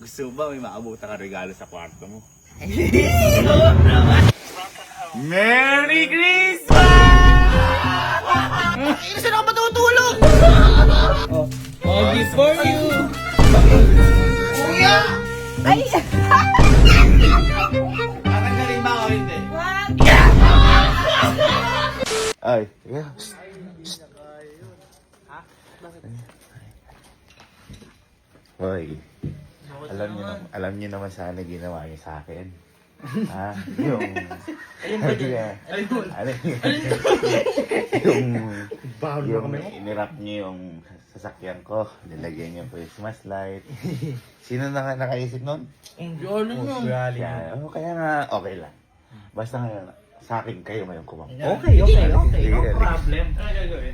Gusto mo ba may maabutan ka regalo sa kwarto mo? Merry Christmas! Saan ako matutulog? All this for you. Kuya! Ay! Kakagaling ba ako hindi? Wag! Ay, yeah. Hoy, alam niyo naman sana ginawa niyo sa akin. Ha? Yung... Yung inirap niyo yung sasakyan ko. Nilagyan niyo yung Christmas light. Sino nakaisip nun? Kaya nga, okay lang. Basta ngayon, sa akin kayo ngayon kumamit. Okay. No problem.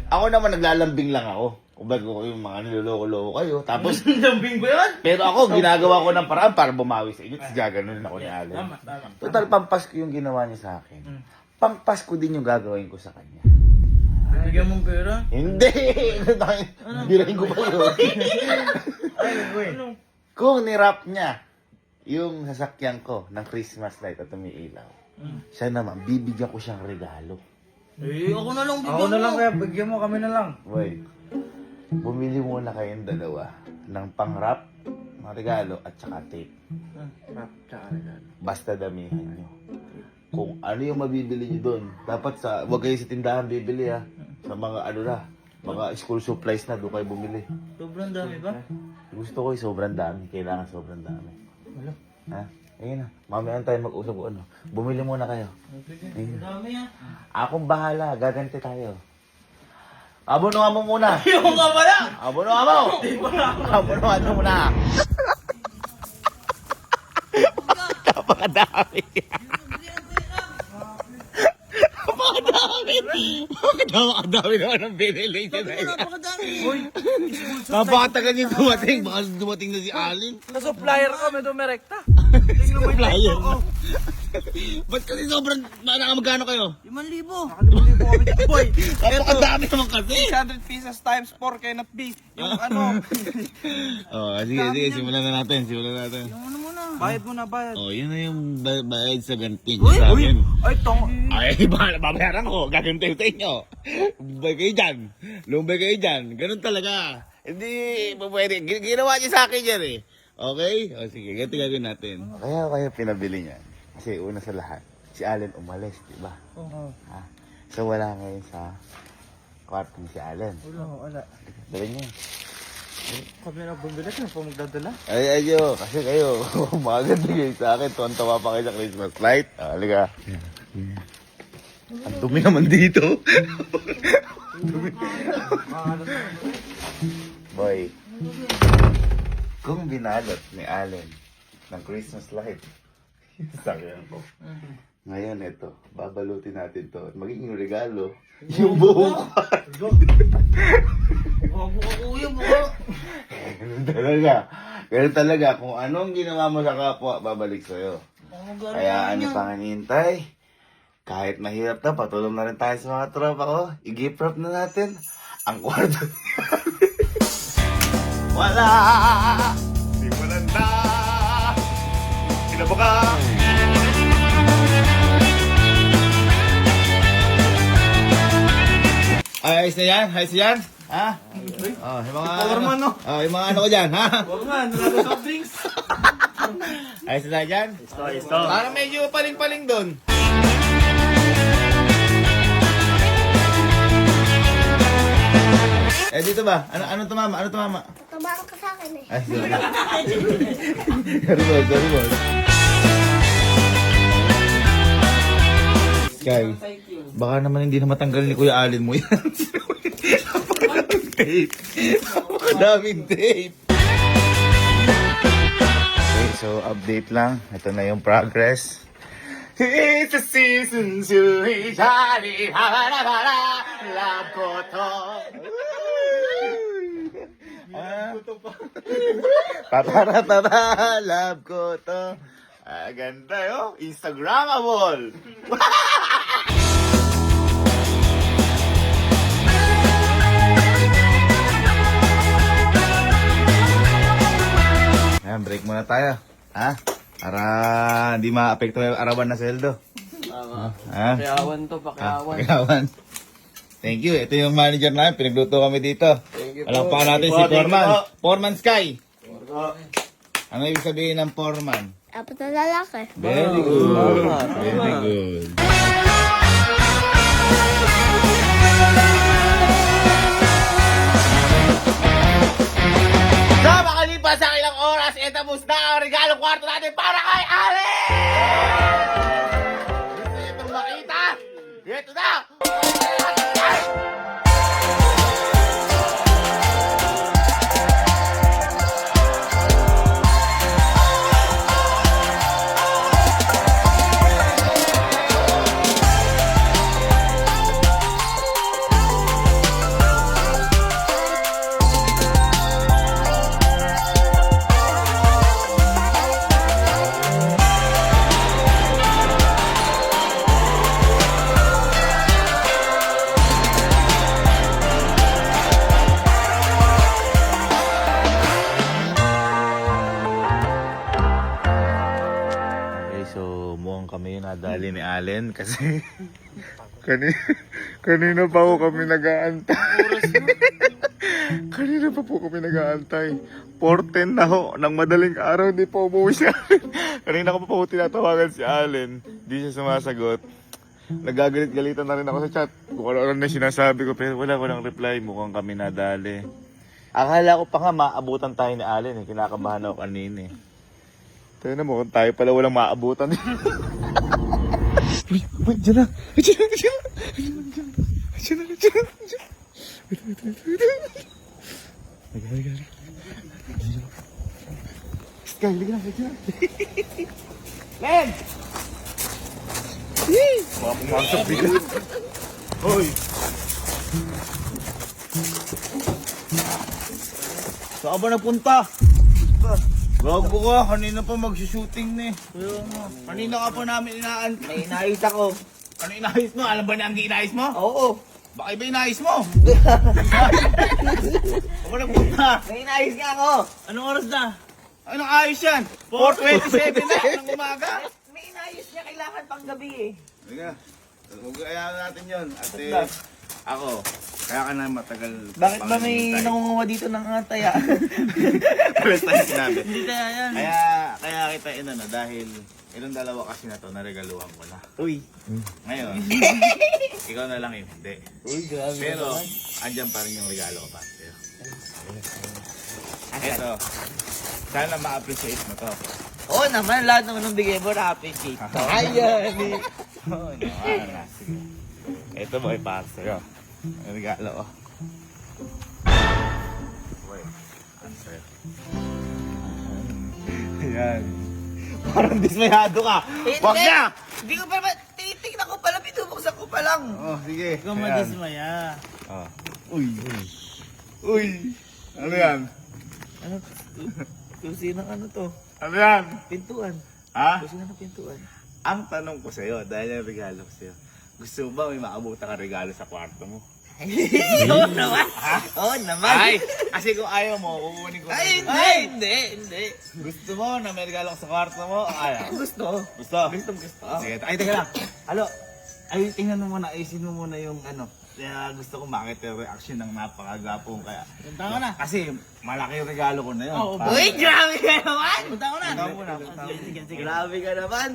Ako naman naglalambing lang ako. Kumbaga ko yung mga niloloko-loko kayo. Tapos, Lambing ba yun? pero ako, ginagawa ko ng paraan para bumawi sa inyo. Tapos gaganunin ako ni Allen. Tama. Total, pampas ko yung ginawa niya sa akin. Pampas ko din yung gagawin ko sa kanya. Bigyan mong pera? Hindi! Birahin ko pa yun. Kung nirap niya yung sasakyan ko ng Christmas light at umiilaw, siya naman, bibigyan ko siyang regalo. Ako na lang bigyan mo. Ako na lang kaya, bigyan mo kami na lang. Boy, bumili muna kayong dalawa ng pang-wrap, mga regalo, at saka tape. Basta damihan nyo. Kung ano yung mabibili nyo doon, dapat wag kayo sa tindahan bibili ha. Sa mga mga school supplies na doon kayo bumili. Sobrang dami ba? Gusto ko yung sobrang dami, kailangan sobrang dami. Wala. Ha? Ayun na, mamaya tayo mag-usap o ano. Bumili muna kayo. Ang dami ah. Akong bahala, gaganti tayo. Abonuhan mo muna. Yung nga pala! Abonuhan mo! Abonuhan mo muna. Napakadami. Napakadami naman ang binili niya na yan. Napakatagal yung dumating. Baka dumating na si Alin. Na-supplier kami dumirekta. Supplier na. Ba't kasi sobrang, nakamagkano kayo? 5,000. Boy, Napakadami naman kasi. 600 pieces times 4 cannot be. Yung Oh, sige, simulan na natin. Ano muna? bayad mo na, bayad. Oh, yun na yung bayad sa ganting Uy, sa akin. Ay, Ay, babayaran ko. Gagantin sa inyo. Lumbay kayo dyan. Lumbay kayo dyan. Ganun talaga. Hindi, pwede. Ginawa niya sa akin yan eh. Okay? O sige, ganito gagawin natin. Kaya pinabili niya. Kasi una sa lahat, si Allen umalis, di ba? Oo. So wala ngayon sa kwarto ni si Allen. Wala. Dali niya. Kami na bumili ka pa magdadala. Ay, ayo, kasi kayo, umaga kayo sa akin, tuwan-tawa pa kayo sa Christmas light. Halika. Ang dumi naman dito. Boy, kung binalot ni Allen ng Christmas light, sakyan ko. Ngayon, ito, babalutin natin to at magiging regalo yung buong kwarto. Bago ka kuya, baka. Ganun talaga. Kung anong ginawa mo sa kapwa, babalik sa'yo. Kaya ano pang hinihintay? Kahit mahirap na, patulong na rin tayo sa mga tropa ko. I-gift wrap na natin ang kwarto niya. Wala! Simulan na! Sinabuka! Ay, ayos na yan? Ayos na yan? Ha? Oh, yung mga... Powerman, no? Oh, yung mga ano ko dyan, ha? Huwag man, nalala soft drinks. Ayos na dyan? Isto. Parang medyo paling-paling doon. Eh, dito ba? Ano tumama? Ano tumama? Tumakot ka sa akin eh. Ay, sorry. Sorry, boss. Kay, baka naman hindi na matanggal ni Kuya Allen mo yan. Napakadaming tape. Napakadaming tape. Okay, so update lang. Ito na yung progress. It's a season to be jolly. Love ko to. Tataratara, love ko to. Ganda yo, Instagramable. Ayan, break muna tayo. Ha? Para hindi ma-apekto yung arawan na sweldo. Ha? Pakiawan to, pakiawan. Pagawan. Thank you. Ito yung manager namin. Pinagluto kami dito. Thank you Alam po. pa natin Thank si you po, thank you Foreman. po. Foreman Sky. Ano ibig sabihin ng Foreman? Apat na lalaki. Very good. Very good. So, makalipas sa ilang oras, etapos na ang regalo kwarto natin para kay Ale! Gusto niyo itong makita? Ito na! Okay, so mukhang kami yung nadali ni Allen kasi kanina pa po kami nag-aantay. Kanina pa po kami nag-aantay. 4:10 na ho, ng madaling araw, hindi pa umuwi si Allen. Kanina ko pa po tinatawagan si Allen, hindi siya sumasagot. Nagagalit-galitan na rin ako sa chat kung ano na sinasabi ko, pero wala ko ng reply, mukhang kami nadali. Akala ko pa nga maabutan tayo ni Allen, kinakabahan ako kanina. Tayo na, mukhang tayo pala walang maabutan. Uy, dyan na! Dyan na! Dyan na! Dyan na! Dyan na! Halika. Sky, halika na! Len! Mga pumasok bigla. Hoy! Saan ba napunta? Gago ka, kanina pa magsushooting na eh. Kanina ka pa namin inaantay. May inayos ako. Ano inayos mo? Alam ba na ang inayos mo? Oo. Baka iba inayos mo? Ako na punta. May inayos nga ako. Anong oras na? Anong ayos yan? 4:27 na ng umaga. May inayos niya kailangan pang gabi eh. Sige, huwag natin yun. Ate, ako, kaya ka na matagal. Bakit ba may nangunguha dito ng taya? First time sinabi. Hindi kaya yan. Kaya kita inano dahil ilang dalawa kasi na to naregaluhan ko na. Uy. Ngayon, ikaw na lang hindi. Uy, grabe. Pero, andyan pa rin yung regalo ko pa. Ito, sana ma-appreciate mo to. Oo naman, lahat naman ng bigay mo na-appreciate. Ayan eh. Oo, naman. Sige. Ito boy, para sa'yo. Ang regalo ko. Boy, ano sa'yo? Ayan. Parang dismayado ka. Wag na! Hindi ko pa naman, titignan ko pala, binubuksan ko pa lang. Oh, sige. Ikaw Ayan. madismaya. Oh. Uy. Uy. Ano yan? Ano? Kusina ng ano to? Ano yan? Pintuan. Ha? Kusina ng pintuan. Ang tanong ko sa'yo, dahil yung regalo ko sa'yo, gusto mo ba may maabutan ka regalo sa kwarto mo? Oo naman. Oo naman. Ay! Kasi kung ayaw mo, kukunin ko. Ay, hindi. Gusto mo na may regalo ka sa kwarto mo? Ayaw. Gusto. Gusto? Gusto. Sige, ay, teka lang. Alo, ay, tingnan mo muna, ayusin mo muna yung ano. Kaya gusto ko makita yung reaction ng napakagapong kaya. Punta ko na. Kasi malaki yung regalo ko na yun. Oo, Para- Uy, grabe ka naman. Punta ko na. Punta ko na, punta ko. Sige. Grabe ka naman.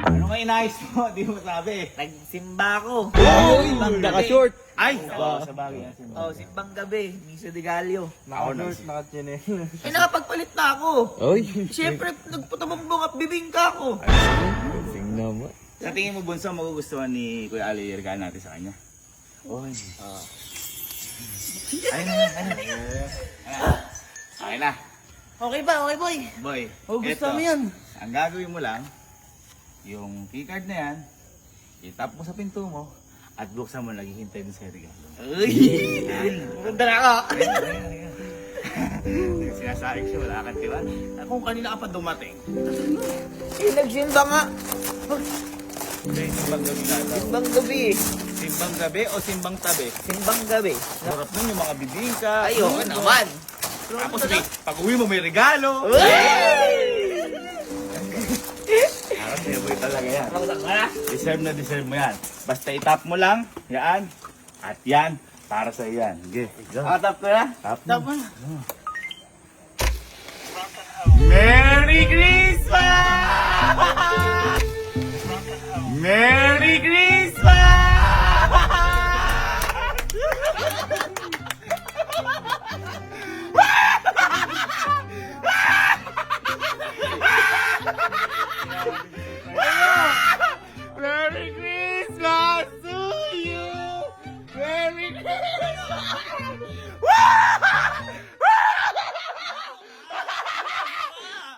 Ano ka inayos mo? Di mo sabi. Nagsimba ako. Uy! Naka-short. Ay! Sa bagay yan. Oh, simbang gabi. Misa de Gallo. Naka-short, naka-chinelo. Eh, nakapagpalit na ako. Oy! Siyempre, nagputabambong at bibingka ako. Tingnan mo. Sa tingin mo, Bunso, magugustuhan ni Kuya Ali yung regalo natin sa kanya? Oy. Ayun na. Okay na. Okay ba? Okay, boy? Boy, Oh, gusto eto, mo yan. Ang gagawin mo lang, yung keycard na yan, itap mo sa pinto mo, at buksan mo, naghihintay dun sa regalo. Uy! Punta na ako. Sinasabi ko siya, wala kang tiwan. Kung kanina ka pa dumating, Eh, nagsimba nga. hindi, yung paggabi na ito. Simbang gabi eh. Simbang gabi o simbang tabi? Simbang gabi. Sarap nun yung mga bibingka. Ay, oo naman. Tapos pag uwi mo may regalo. Harap boy talaga yan. Deserve mo yan. Basta itap mo lang, yan. At yan, para sa yan. Okay, go. Tap ko na? Tap mo. Merry Christmas! Merry Christmas! Merry Christmas to you! Merry Christmas!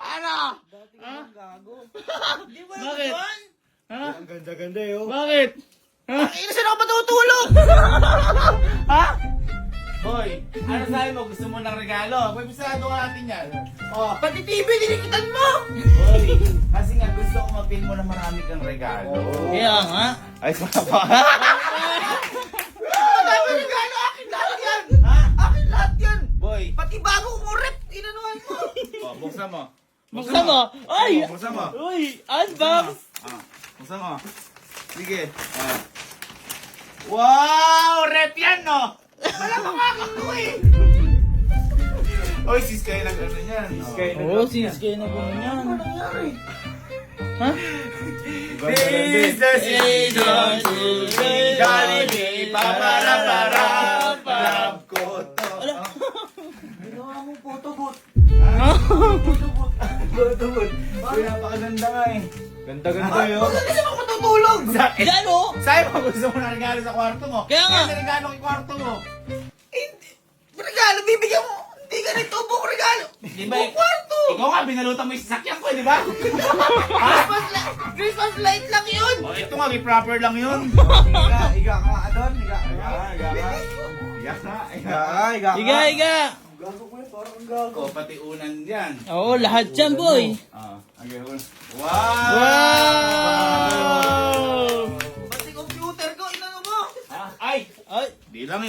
Ano? Bakit? Ha? Ang ganda-ganda yun. Bakit? Ha? Saan ako matutulog? Ha? Boy, ano sabi mo? Gusto mo ng regalo? Boy, bisado ka natin yan. Oh, Pati TV, dinikitan mo! boy, kasi nga gusto ko mapil mo na marami kang regalo. Kaya nga. Ay, pa. Madami regalo, akin lahat yan! Ha? Akin lahat yan! Boy, Pati bago kong rep, inanuhan mo! oh, buksan mo. Buksan mo! Ay! Buksan mo. Uy! Unbox! Ah, buksan mo. Sige. Ah. Wow! Rep yan, no? Wala pang akin to eh! Oy, sis kayo lang ano yan. Oo, since kayo na gano'n yan. Ano nangyari? Ha? This the season to be Jollibee, papara-para, koto. Ginawa mo photobooth. Koto. Uy, napakaganda nga eh. Ganda-ganda yun. Bakit kasi ako matutulog? Yan o! Sa'yo mo gusto mo na regalo sa kwarto mo. Kaya nga. Kaya regalo kay kwarto mo. Regalo, bibigyan mo! Hindi ka nito buong regalo! Di ba? Buong kwarto! Ikaw nga, binalutan mo yung sasakyan ko, di ba? Christmas light lang yun! Oh, ito nga, proper lang yun. Higa ka nga doon. Higa ka. Higa! Gago ko yun. Parang ang gago. Oh, pati unan dyan. Oo, lahat yan, boy! Okay, wow! Pati computer ko, inano mo! Ay! Ay! Di lang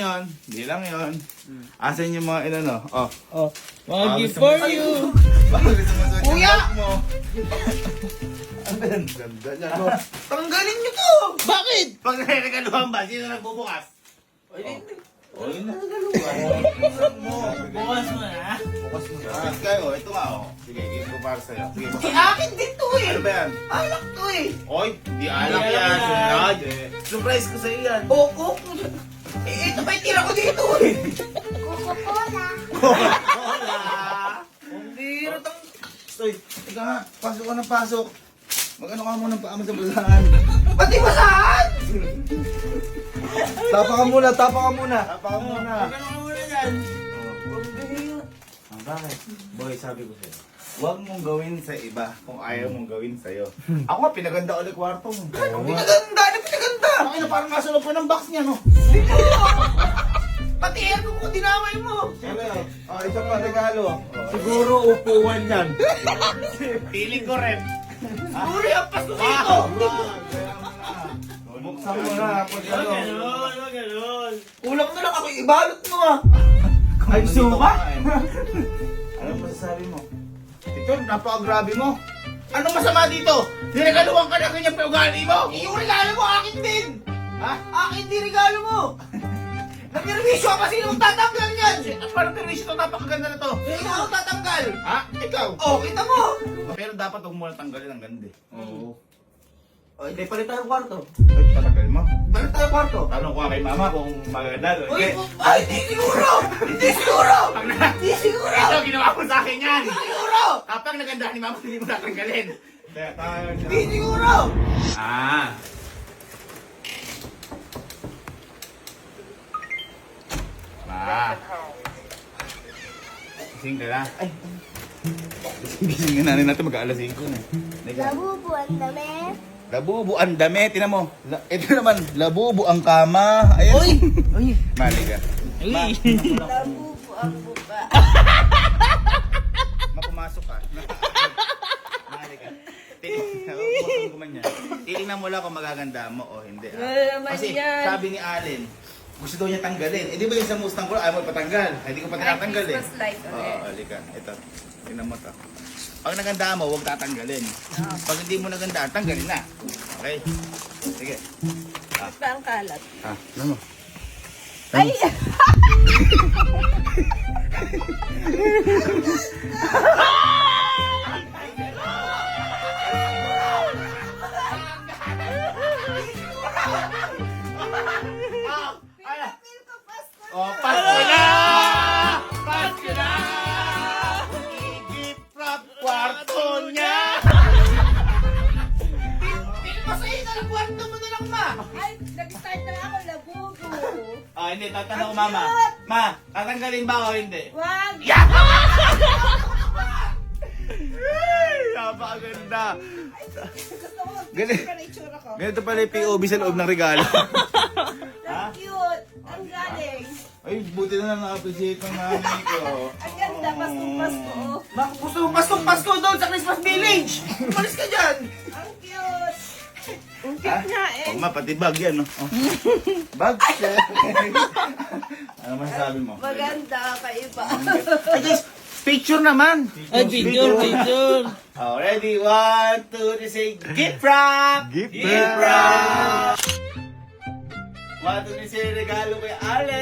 yon. Asan yung mga inano? Oh. Oh, mga gift for you! Bakit gusto mo sa Kuya! mo? Ang ganda niya. No? Tanggalin niyo to! Bakit? Pag nare-regaluhan ba, sino nagbubukas? Oh, yun na. Bukas mo na. Bukas kayo, ito nga oh. Sige, give ko para sa'yo. Sige, Si bukas. akin din to eh! Ano ba yan? Alak to eh! Oy, di alak Di yan. alak yan. Sunod eh. Surprise ko sa'yo yan. Oo! Ito pa yung tira ko dito eh! Coca-Cola. Hola! Ang biro tang... Stoy, ika nga. Pasok ka ng pasok. Mag-ano ka muna ng paa mo sa bulahan. Pati basahan! Tapa ka muna. Tapa ka muna. Tapa ka muna. Magano ka muna dyan? Ang bakit? Boy, sabi ko sa'yo. Huwag mong gawin sa iba kung ayaw mong gawin sa'yo. Ako nga, pinaganda ulit kwarto mo. Pinaganda! Ano pinaganda? Bakit na parang nasa loob ko ng box niya, no? Pati aircon ko dinamay mo! Isa pa regalo. Siguro upuan yan. Feeling ko rin. Uri ang pasto dito! Buksan mo na. Pag ano. Kulang na lang ako, ibalot mo ah! Ay, suka? Anong masasabi mo? Ito, napaka-grabe mo. Anong masama dito? Niregaluhan ka na ganyan pa ugali mo? Yung regalo mo, akin din! Ha? Akin din regalo mo! Nagnervisyo ka, sino ang tatanggal yan? Ang parang permission to, napakaganda na to. Sino ang tatanggal? Ha? Ikaw? Oh, kita mo! Pero dapat huwag mo na tanggalin ang ganda. Oo. Oh, hindi, palit tayo kwarto. Ay, patanggal mo. Palit tayo kwarto. Tanong ko nga kay mama kung maganda. Uy, ay, hindi siguro! Hindi siguro! Hindi siguro! Ito, ginawa mo sa akin yan. Hindi siguro! Kapag naganda ni mama, hindi mo natanggalin. Kaya tayo. Hindi siguro! Ah. Ma. Gising ka na. Ay. Gising na natin mag-aalas 5 na. Labubo ang damit. Labubo ang dami, tinan mo. Ito naman, labubo ang kama. Ayan. Uy! Uy! Mali ka. Uy! Labubo ang buka. Mapumasok ka. Mali ka. Pagbubutan ko man yan. Titingnan mo lang kung magaganda mo o hindi. Ha? Wala naman Kasi yan. sabi ni Allen, gusto daw niya tanggalin. Eh di ba yung sa Mustang ko, ayaw mo patanggal. Hindi ko pa tinatanggal eh. Christmas light Oo, ulit. halika. Ito. Tingnan mo to. Pag naganda mo, huwag tatanggalin. Pag hindi mo naganda, tanggalin na. Okay? Sige. Ba't ba ang kalat? Ano mo? Ay! Oh, Pasko na! Pasko na! Igip rap kwarto niya! Masaya na lang, kwarto mo na lang, ma. Ay, nag-start na ako, labubo. Ah, hindi. Tatanong ko, mama. Ma, tatanggalin ba o hindi? Wag! Napakaganda. Gusto mo, Ganun. ka na itsura ko. Ganito pala yung POV sa loob ng regalo. Ang cute! Ang galing! Ay, buti na lang na-appreciate ng mami ko. Ang ganda, Pasko-Pasko. Ma, gusto mo Pasko doon sa Christmas Village. Umalis ka dyan. Ang cute! Ang Ah, cute nga eh. oh, ma, pati bag yan, no? Oh. Bag siya. Ano masasabi mo? Maganda, kaiba. Ay, guys, picture naman. Ay, picture. Oh, ready? 1, 2, 3, say, gift wrap! Gift wrap! 1, 2, 3, say, regalo kay Ale!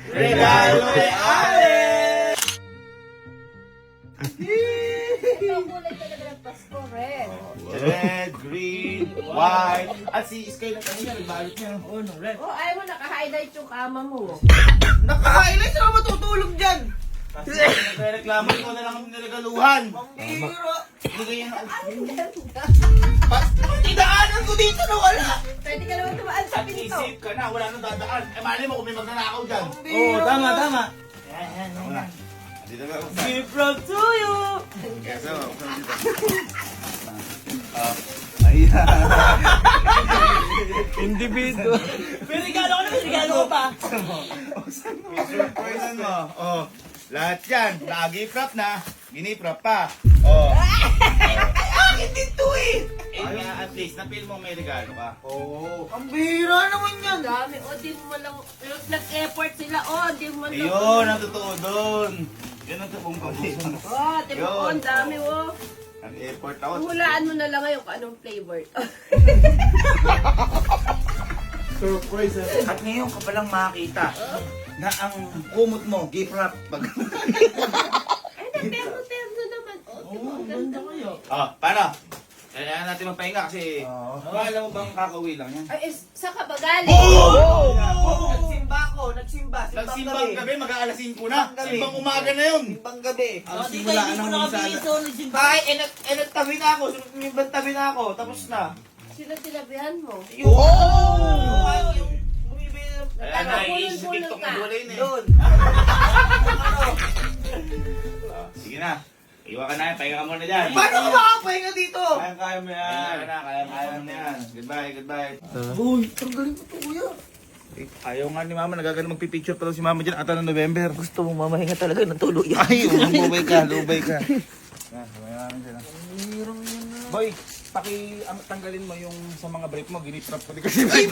Regalo kay Ale! Ito ang kulay talaga ng Pasko, red. Red, green, white. At si Sky na kanina, nagbalit niya. Oh, no, red. Oh, ayaw mo, naka-highlight yung kama mo. Naka-highlight, saan ako matutulog dyan? Kasi nagreklamo ko na lang kami niregaluhan. Biro. Hindi kayo Tidaanan ko dito na wala. Pwede ka naman tumaan sa At pinto. isip ka na, wala nang dadaan. Eh, mali mo kung may magnanakaw dyan. Oo, tama. Wala. Dito ka. Gift wrap to you! So, ayan. Individual. May regalo ko na, may regalo ko pa. Surprise mo. Oh, lahat yan. Nag-gift wrap na. Giniprap pa. Oh. Akin din to eh. Kaya at least, na-feel mo may regalo ka. Oh, ang bira naman yan. Dami, o di mo lang, nag-effort sila, o di mo lang. Ayun, ang totoo doon. Yun ang totoo ko. Oh, di mo, Yun. ang dami, o. Nag-effort ako. Hulaan mo na lang ngayon kung anong flavor. Surprise. At ngayon ka palang makakita na ang kumot mo, gift wrap. Ay, nagterno naman. O, di mo, ang ganda mo. Ah, paano? Kailangan natin magpahinga kasi alam mo bang kakauwi lang yan? Ay, sa ka ba galing? Nagsimba ako, nagsimba. Nagsimbang gabi, mag-aalas 5 na. Simbang gabi. Simbang umaga na yun. Simbang gabi. Di ka, hindi mo nakabiso, nagsimba. Ay, nagtabi na ako. Sumimbang tabi na ako. Tapos na. Sila tinabihan mo. Yung, yung bumibili ng Ayan na, Pulol-pulol iisip TikTok ka. na gulay na eh. doon. Sige na. Iwa ka na, pahinga ka muna dyan. Paano ka makakapahinga dito? Kaya mo yan. Kaya mo yan. Goodbye. Uy, ang galing mo to, kuya. Ayaw nga ni mama, nagagano magpipicture pa daw si mama dyan ata ng November. Gusto mong mamahinga talaga ng tuloy. Ay, lubay ka. Yan, sabay namin sila. Boy, tanggalin mo yung sa mga brief mo, ginitrap ko din kasi. Ay,